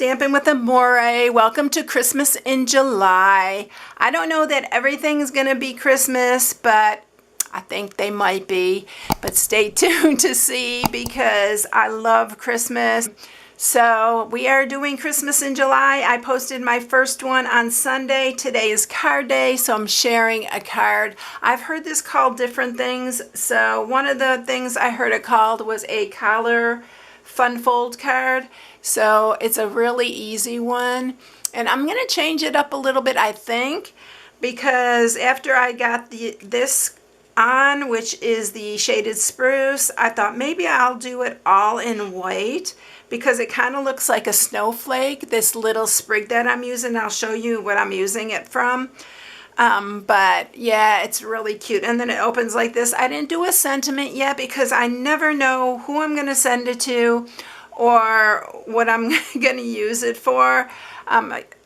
Stamping with Amore. Welcome to Christmas in July. I don't know that everything's going to be Christmas, but I think they might be. But stay tuned to see because I love Christmas. So we are doing Christmas in July. I posted my first one on Sunday. Today is card day, so I'm sharing a card. I've heard this called different things. So one of the things I heard it called was a collar fun fold card. So it's a really easy one. And I'm going to change it up a little bit, I think, because after I got this on, which is the shaded spruce, I thought maybe I'll do it all in white because it kind of looks like a snowflake, this little sprig that I'm using. I'll show you what I'm using it from. But yeah, it's really cute. And then it opens like this. I didn't do a sentiment yet because I never know who I'm going to send it to or what I'm going to use it for.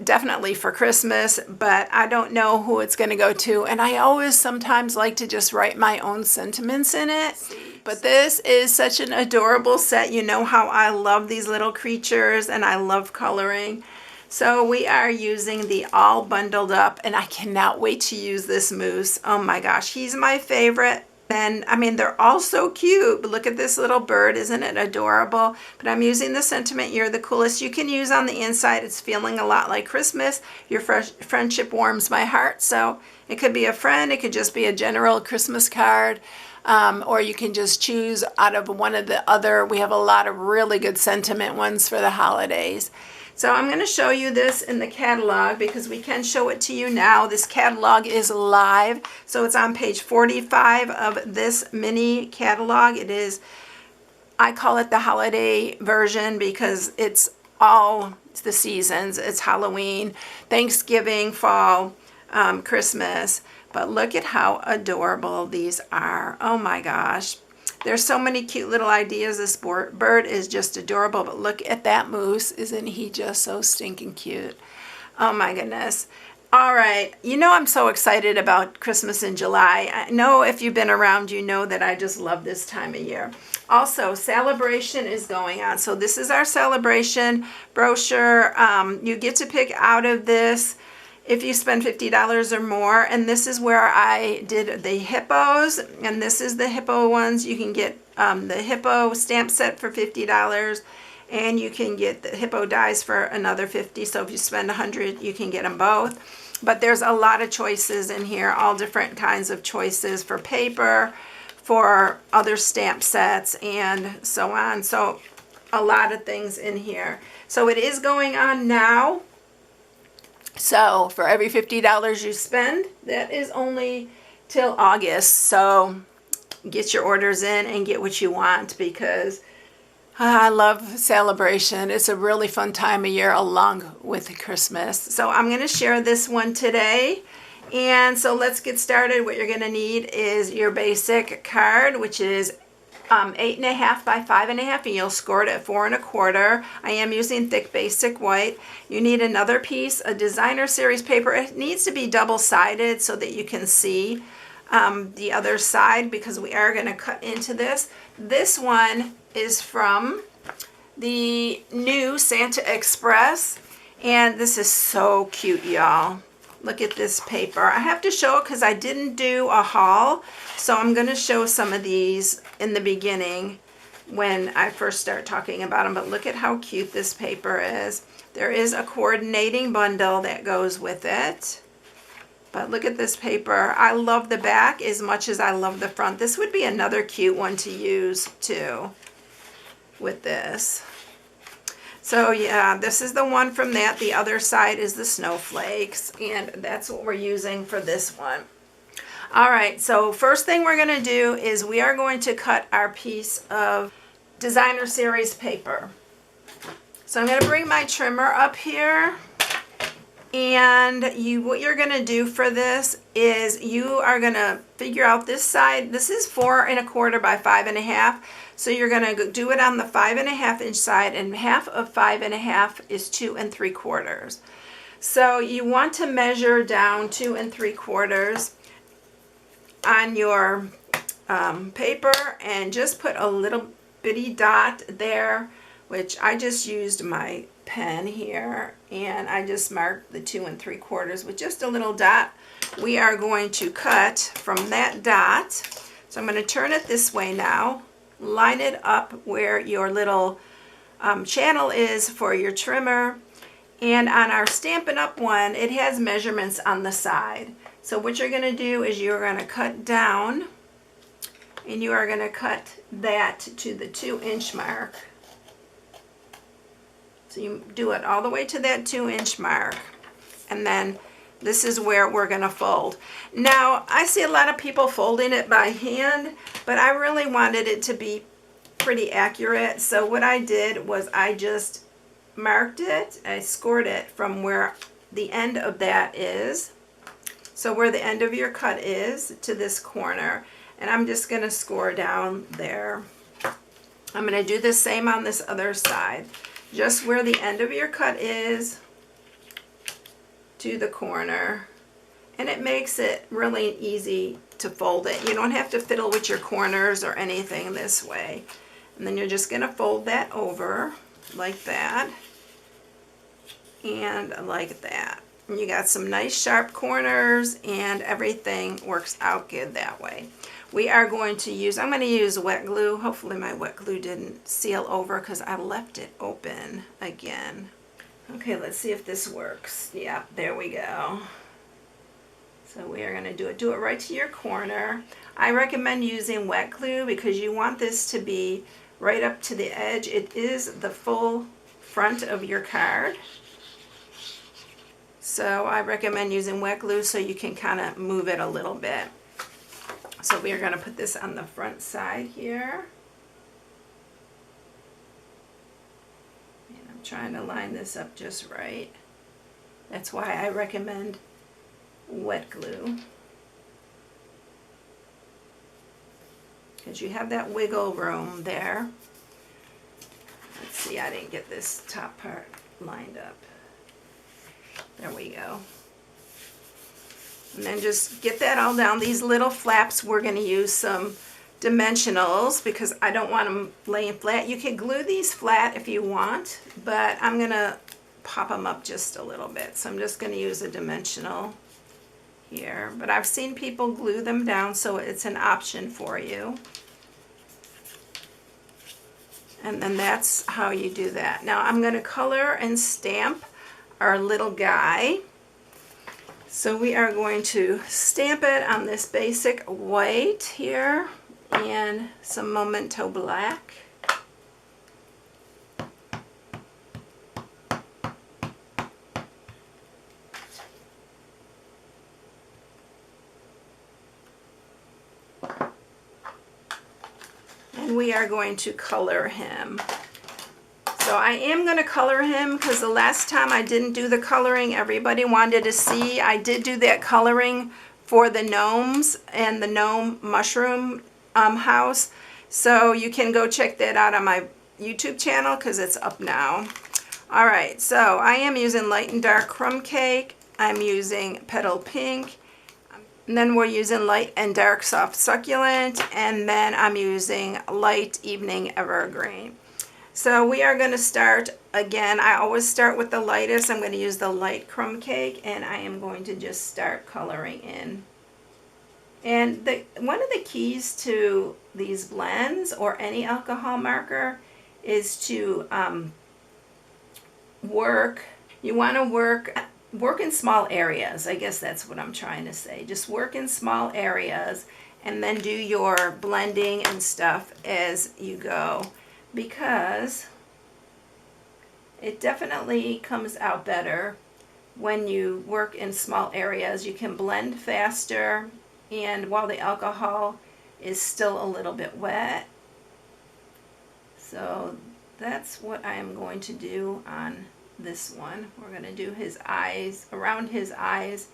Definitely for Christmas, but I don't know who it's going to go to. And I always sometimes like to just write my own sentiments in it. But this is such an adorable set. You know how I love these little creatures and I love coloring. So we are using the All Bundled Up, and I cannot wait to use this moose. Oh my gosh, he's my favorite. And I mean, they're all so cute. But look at this little bird. Isn't it adorable? But I'm using the sentiment, "You're the coolest." You can use on the inside. It's feeling a lot like Christmas. Your friendship warms my heart. So it could be a friend. It could just be a general Christmas card. Or you can just choose out of one of the other. We have a lot of really good sentiment ones for the holidays. So I'm going to show you this in the catalog because we can show it to you now. This catalog is live. So it's on page 45 of this mini catalog. It is, I call it the holiday version because it's all the seasons. It's Halloween, Thanksgiving, fall, Christmas. But look at how adorable these are. Oh my gosh. There's so many cute little ideas. This bird is just adorable, but look at that moose. Isn't he just so stinking cute? Oh my goodness. All right. You know I'm so excited about Christmas in July. I know if you've been around, you know that I just love this time of year. Also, celebration is going on. So this is our celebration brochure. You get to pick out of this if you spend $50 or more, and this is where I did the hippos, and this is the hippo ones. You can get the hippo stamp set for $50, and you can get the hippo dies for another $50. So if you spend $100, you can get them both. But there's a lot of choices in here, all different kinds of choices for paper, for other stamp sets, and so on. So a lot of things in here. So it is going on now. So for every $50 you spend, that is only till August. So get your orders in and get what you want because I love celebration. It's a really fun time of year along with Christmas. So I'm going to share this one today. And so let's get started. What you're going to need is your basic card, which is 8.5 by 5.5, and you'll score it at 4 1/4. I am using thick basic white. You need another piece, a designer series paper. It needs to be double-sided so that you can see the other side because we are going to cut into this. This one is from the new Santa Express, and this is so cute, y'all. Look at this paper. I have to show it because I didn't do a haul. So I'm going to show some of these in the beginning when I first start talking about them. But look at how cute this paper is. There is a coordinating bundle that goes with it. But look at this paper. I love the back as much as I love the front. This would be another cute one to use too with this. So yeah, this is the one from that. The other side is the snowflakes, and that's what we're using for this one. All right, so first thing we're going to do is we are going to cut our piece of designer series paper. So I'm going to bring my trimmer up here, and what you're going to do for this is you are going to figure out this side. This is 4 1/4 by 5.5. So you're going to do it on the 5.5 inch side, and half of 5.5 is 2 3/4. So you want to measure down 2 3/4 on your paper and just put a little bitty dot there which I just used my pen here and I just marked the 2 3/4 with just a little dot. We are going to cut from that dot. So I'm going to turn it this way now, line it up where your little channel is for your trimmer. And on our Stampin' Up one, it has measurements on the side. So what you're going to do is you're going to cut down and you are going to cut that to the 2-inch mark. So you do it all the way to that 2-inch mark. And then this is where we're going to fold. Now, I see a lot of people folding it by hand, but I really wanted it to be pretty accurate. So what I did was I just marked it, I scored it from where the end of that is. So where the end of your cut is to this corner. And I'm just going to score down there. I'm going to do the same on this other side. Just where the end of your cut is to the corner. And it makes it really easy to fold it. You don't have to fiddle with your corners or anything this way. And then you're just going to fold that over like that. And like that. And you got some nice sharp corners and everything works out good that way. We are going to use, I'm going to use wet glue. Hopefully my wet glue didn't seal over because I left it open again. Okay, let's see if this works. Yeah, there we go. So we are going to do it right to your corner. I recommend using wet glue because you want this to be right up to the edge. It is the full front of your card. So I recommend using wet glue so you can kind of move it a little bit. So we are going to put this on the front side here. And I'm trying to line this up just right. That's why I recommend wet glue. Because you have that wiggle room there. Let's see, I didn't get this top part lined up. There we go. And then just get that all down. These little flaps, we're going to use some dimensionals because I don't want them laying flat. You can glue these flat if you want, but I'm going to pop them up just a little bit. So I'm just going to use a dimensional here. But I've seen people glue them down, so it's an option for you. And then that's how you do that. Now I'm going to color and stamp our little guy. So we are going to stamp it on this basic white here and some Memento black. And we are going to color him. So I am going to color him because the last time I didn't do the coloring, everybody wanted to see. I did do that coloring for the gnomes and the gnome mushroom house. So you can go check that out on my YouTube channel because it's up now. Alright, so I am using light and dark crumb cake. I'm using petal pink. And then we're using light and dark soft succulent. And then I'm using light evening evergreen. So we are going to start, again, I always start with the lightest. I'm going to use the light crumb cake and I am going to just start coloring in. And one of the keys to these blends or any alcohol marker is to you want to work in small areas. I guess that's what I'm trying to say. Just work in small areas and then do your blending and stuff as you go. Because it definitely comes out better when you work in small areas. You can blend faster, and while the alcohol is still a little bit wet. So that's what I am going to do on this one. We're going to do his eyes, around his eyes,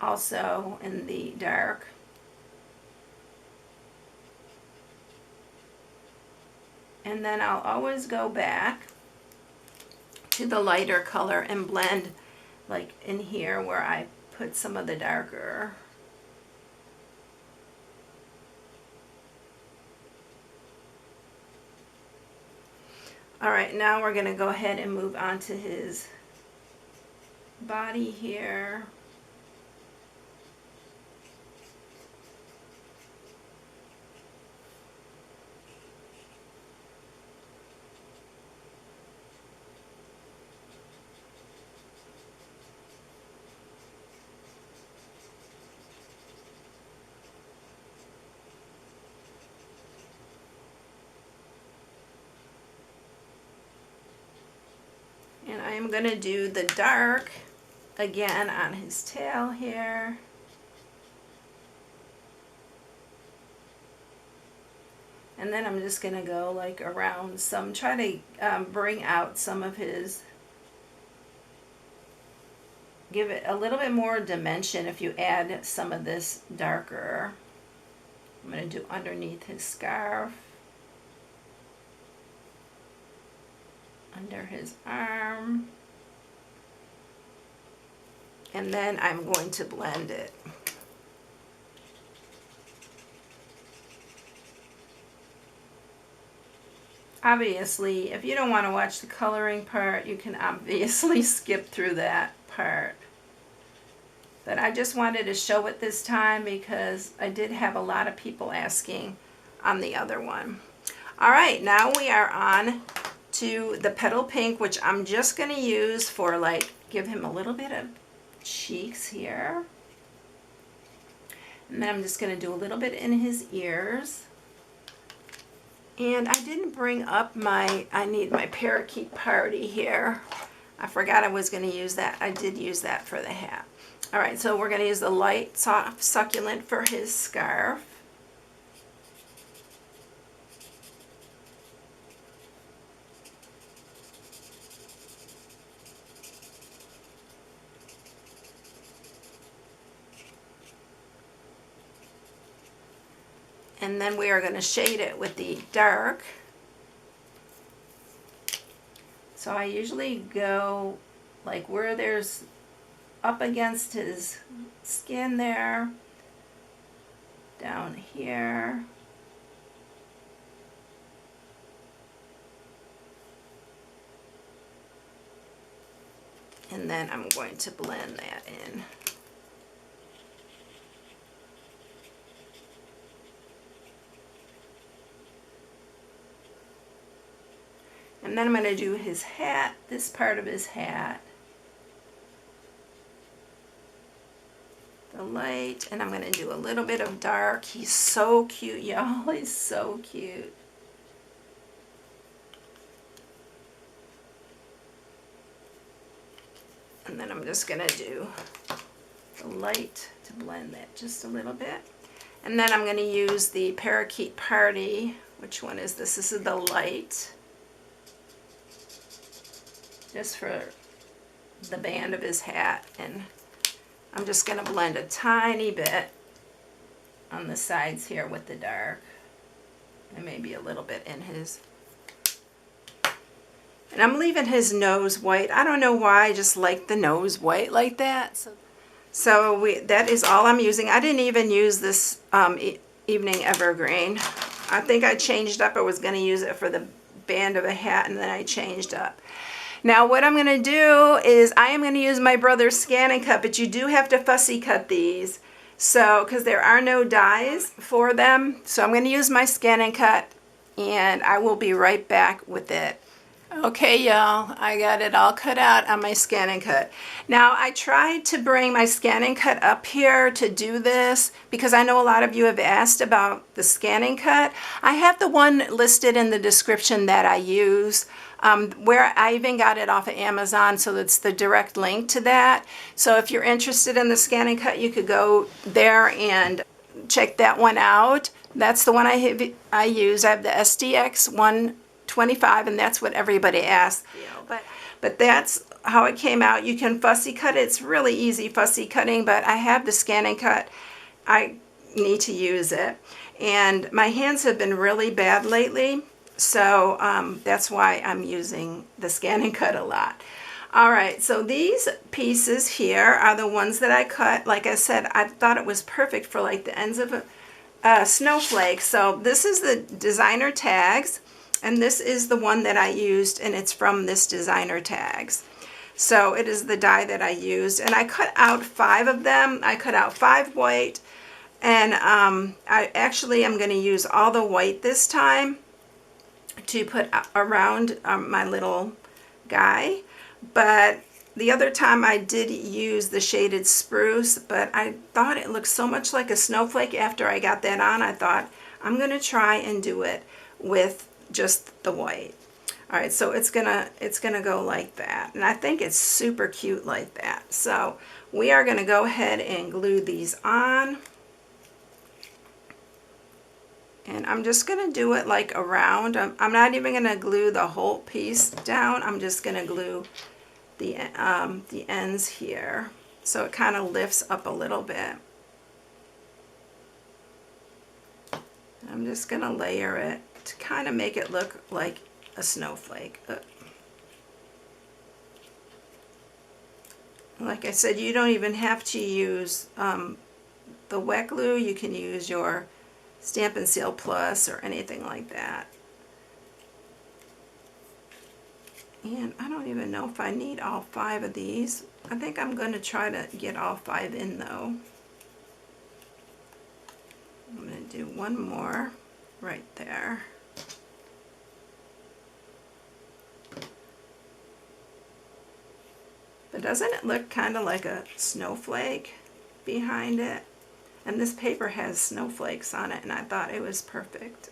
also in the dark. And then I'll always go back to the lighter color and blend like in here where I put some of the darker. All right, now we're gonna go ahead and move on to his body here. And I am going to do the dark again on his tail here. And then I'm just going to go like around some, try to bring out some of his, give it a little bit more dimension if you add some of this darker. I'm going to do underneath his scarf, under his arm, and then I'm going to blend it. Obviously, if you don't want to watch the coloring part, you can obviously skip through that part. But I just wanted to show it this time because I did have a lot of people asking on the other one. All right, now we are on to the petal pink, which I'm just going to use for like, give him a little bit of cheeks here. And then I'm just going to do a little bit in his ears. And I didn't bring up I need my parakeet party here. I forgot I was going to use that. I did use that for the hat. All right, so we're going to use the light soft succulent for his scarf. And then we are going to shade it with the dark. So I usually go like where there's up against his skin there, down here. And then I'm going to blend that in. And then I'm going to do his hat, this part of his hat. The light, and I'm going to do a little bit of dark. He's so cute, y'all. He's so cute. And then I'm just going to do the light to blend that just a little bit. And then I'm going to use the Parakeet Party. Which one is this? This is the light. Just for the band of his hat. And I'm just going to blend a tiny bit on the sides here with the dark. And maybe a little bit in his. And I'm leaving his nose white. I don't know why, I just like the nose white like that. So that is all I'm using. I didn't even use this Evening Evergreen. I think I changed up. I was going to use it for the band of a hat, and then I changed up. Now what I'm going to do is I am going to use my brother's Scan and Cut, but you do have to fussy cut these. So, because there are no dies for them. So I'm going to use my Scan and Cut, and I will be right back with it. Okay, y'all, I got it all cut out on my Scan and Cut. Now, I tried to bring my Scan and Cut up here to do this because I know a lot of you have asked about the Scan and Cut. I have the one listed in the description that I use, where I even got it off of Amazon, so it's the direct link to that. So if you're interested in the Scan and Cut, you could go there and check that one out. That's the one I use. I have the SDX 125, and that's what everybody asks. But that's how it came out. You can fussy cut it. It's really easy fussy cutting, but I have the Scan and Cut. I need to use it. And my hands have been really bad lately, so that's why I'm using the Scan and Cut a lot. All right, so these pieces here are the ones that I cut. Like I said, I thought it was perfect for like the ends of a snowflake. So this is the designer tags. And this is the one that I used, and it's from this Designer Tags. So it is the die that I used, and I cut out 5 of them. I cut out 5 white, and I actually am going to use all the white this time to put around my little guy. But the other time I did use the shaded spruce, but I thought it looked so much like a snowflake after I got that on. I thought I'm going to try and do it with just the white. All right, so it's gonna go like that, and I think it's super cute like that. So we are gonna go ahead and glue these on, and I'm just gonna do it like around. I'm not even gonna glue the whole piece down. I'm just gonna glue the ends here, so it kind of lifts up a little bit. I'm just gonna layer it to kind of make it look like a snowflake. Like I said, you don't even have to use the wet glue. You can use your Stampin' Seal Plus or anything like that. And I don't even know if I need all 5 of these. I think I'm going to try to get all 5 in though. I'm going to do one more right there. But doesn't it look kind of like a snowflake behind it? And this paper has snowflakes on it, and I thought it was perfect.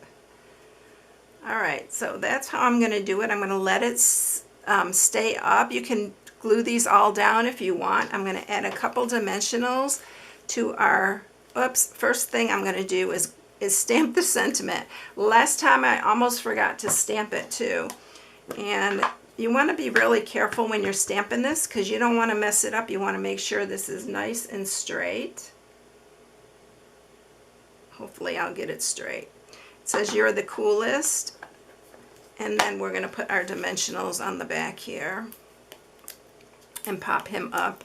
Alright, so that's how I'm going to do it. I'm going to let it stay up. You can glue these all down if you want. I'm going to add a couple dimensionals to our, first thing I'm going to do is stamp the sentiment. Last time I almost forgot to stamp it too. And you want to be really careful when you're stamping this because you don't want to mess it up. You want to make sure this is nice and straight. Hopefully I'll get it straight. It says you're the coolest. And then we're going to put our dimensionals on the back here and pop him up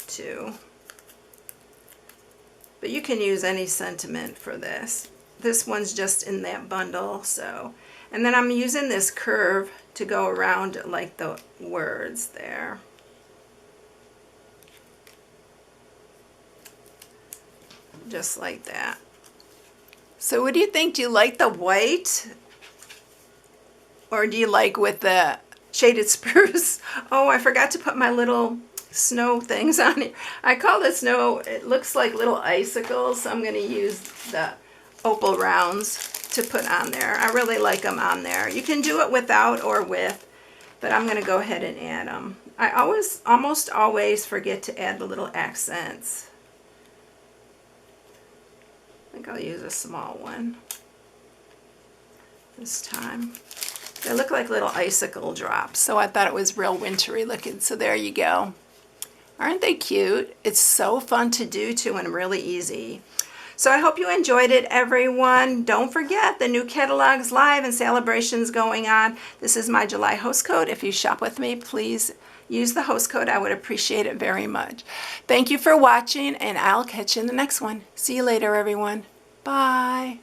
too. But you can use any sentiment for this. This one's just in that bundle, so. And then I'm using this curve to go around like the words there. Just like that. So what do you think? Do you like the white? Or do you like with the shaded spruce? Oh, I forgot to put my little snow things on it. I call the snow, it looks like little icicles, so I'm going to use the opal rounds to put on there. I really like them on there. You can do it without or with, but I'm going to go ahead and add them. I almost always forget to add the little accents. I think I'll use a small one this time. They look like little icicle drops, so I thought it was real wintry looking. So there you go. Aren't they cute? It's so fun to do too and really easy. So I hope you enjoyed it, everyone. Don't forget the new catalog's live and celebrations going on. This is my July host code. If you shop with me, please use the host code. I would appreciate it very much. Thank you for watching, and I'll catch you in the next one. See you later, everyone. Bye.